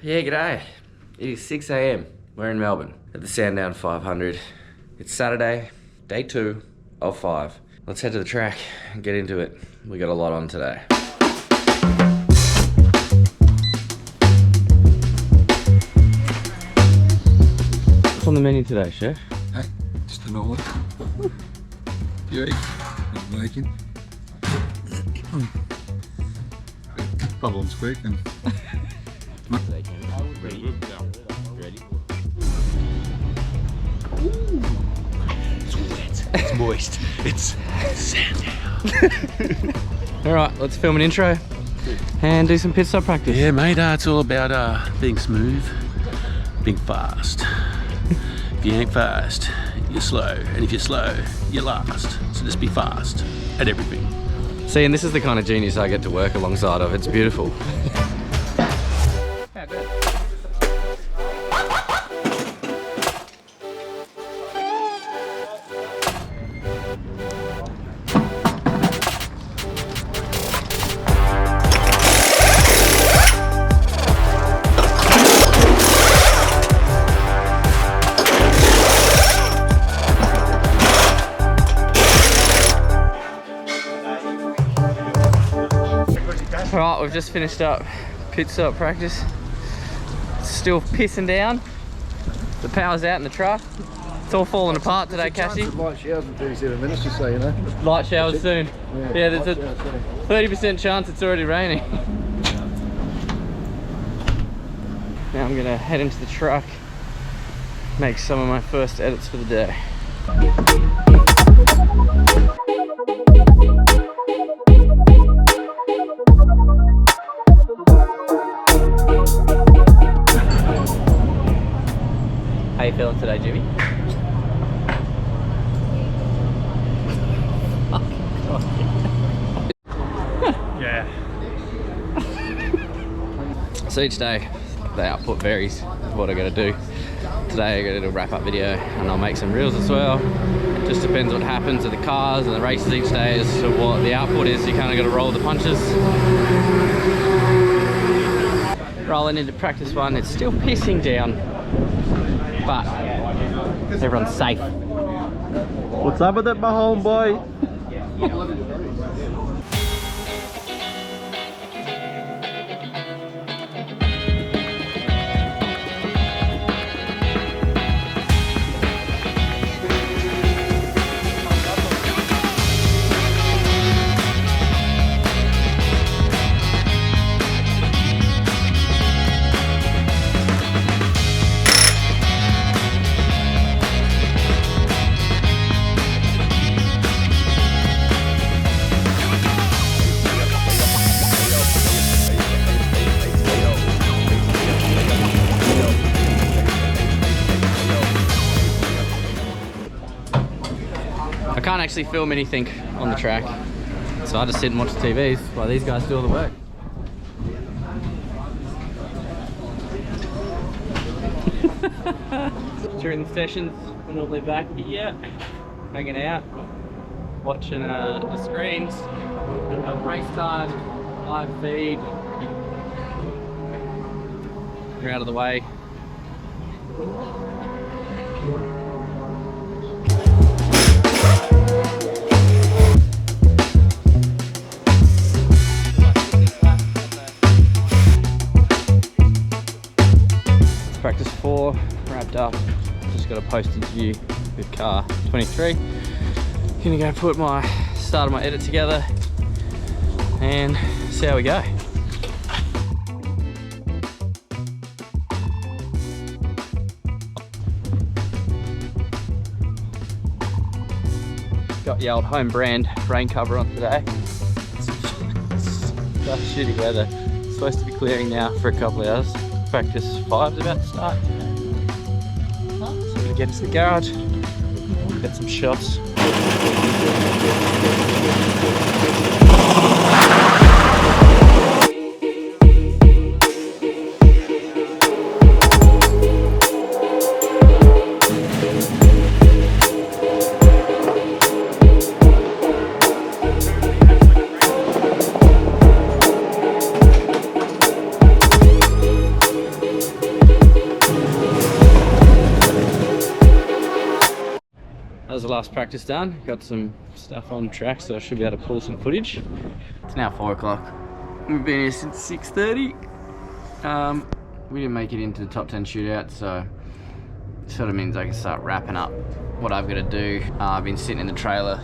Yeah, g'day. It is 6 AM. We're in Melbourne at the Sandown 500. It's Saturday, day 2 of 5. Let's head to the track and get into it. We got a lot on today. What's on the menu today, Chef? Hey, just an omelette. You eat, not bacon. Bubble and squeak and... Ready? It's wet, it's moist, it's Sandown. Alright, let's film an intro and do some pit stop practice. Yeah mate, it's all about being smooth, being fast. If you ain't fast, you're slow, and if you're slow, you're last. So just be fast at everything. See, and this is the kind of genius I get to work alongside of. It's beautiful. Alright, we've just finished up pit stop practice. It's still pissing down. The power's out in the truck. It's all falling apart today, Cassie. Light showers in 37 minutes, just so you know. Light showers soon. Yeah, there's a 30% chance it's already raining. Now I'm gonna head into the truck, make some of my first edits for the day. How you feeling today, Jimmy? Yeah. So each day, the output varies of what I gotta do. Today I gotta do a wrap up video and I'll make some reels as well. It just depends what happens at the cars and the races each day as to what the output is. You kinda gotta roll the punches. Rolling into practice one, it's still pissing down, but everyone's safe. What's up with it, my homeboy? I can't actually film anything on the track, so I just sit and watch the TVs while these guys do all the work. During the sessions, we're normally back here, hanging out, watching the screens, race time, live feed. We're out of the way. Practice 4 wrapped up. Just got a post interview with car 23. Gonna go put my start of my edit together and see how we go. Got the old home brand rain cover on today. Such shitty weather. It's supposed to be clearing now for a couple of hours. Practice 5 is about to start. So I'm gonna get into the garage, get some shots. that was the last practice done. Got some stuff on track, so I should be able to pull some footage. It's now 4 o'clock. We've been here since 6:30. We didn't make it into the top 10 shootout, so it sort of means I can start wrapping up what I've got to do. I've been sitting in the trailer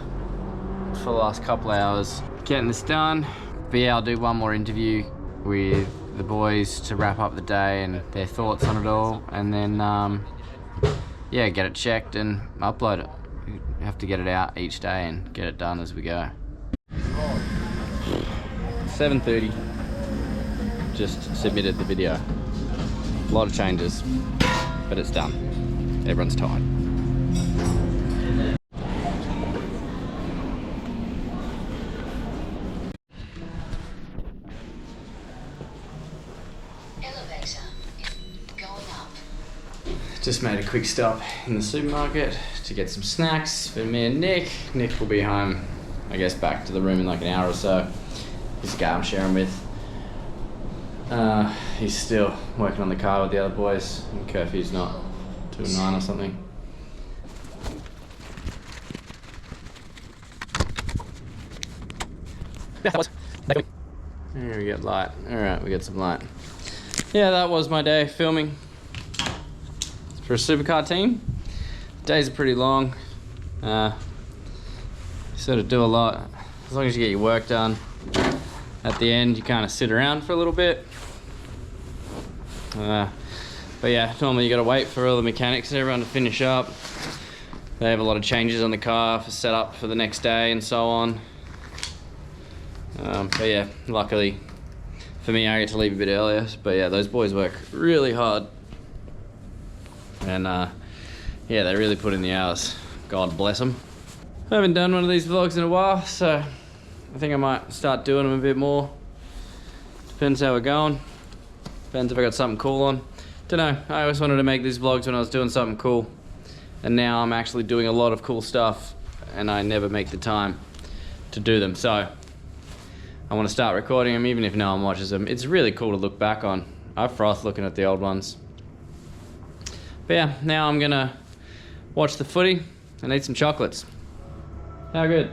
for the last couple hours getting this done. But yeah, I'll do one more interview with the boys to wrap up the day and their thoughts on it all, and then yeah, get it checked and upload it. We have to get it out each day and get it done as we go. 7:30. Just submitted the video. A lot of changes, but it's done. Everyone's tired. Just made a quick stop in the supermarket to get some snacks for me and Nick. Nick will be home, I guess, back to the room in like an hour or so. He's the guy I'm sharing with. He's still working on the car with the other boys, and curfew's not till 9 or something. Here we get light. Alright, we get some light. Yeah, that was my day filming for a supercar team. Days are pretty long. You sort of do a lot. As long as you get your work done, at the end you kind of sit around for a little bit. But yeah, normally you gotta wait for all the mechanics and everyone to finish up. They have a lot of changes on the car for setup for the next day and so on. But yeah, luckily for me I get to leave a bit earlier. But yeah, those boys work really hard. And yeah, they really put in the hours. God bless them. I haven't done one of these vlogs in a while, so I think I might start doing them a bit more. Depends how we're going. Depends if I got something cool on. Don't know, I always wanted to make these vlogs when I was doing something cool. And now I'm actually doing a lot of cool stuff and I never make the time to do them. So I want to start recording them even if no one watches them. It's really cool to look back on. I froth looking at the old ones. But yeah, now I'm gonna watch the footy and eat some chocolates. How good?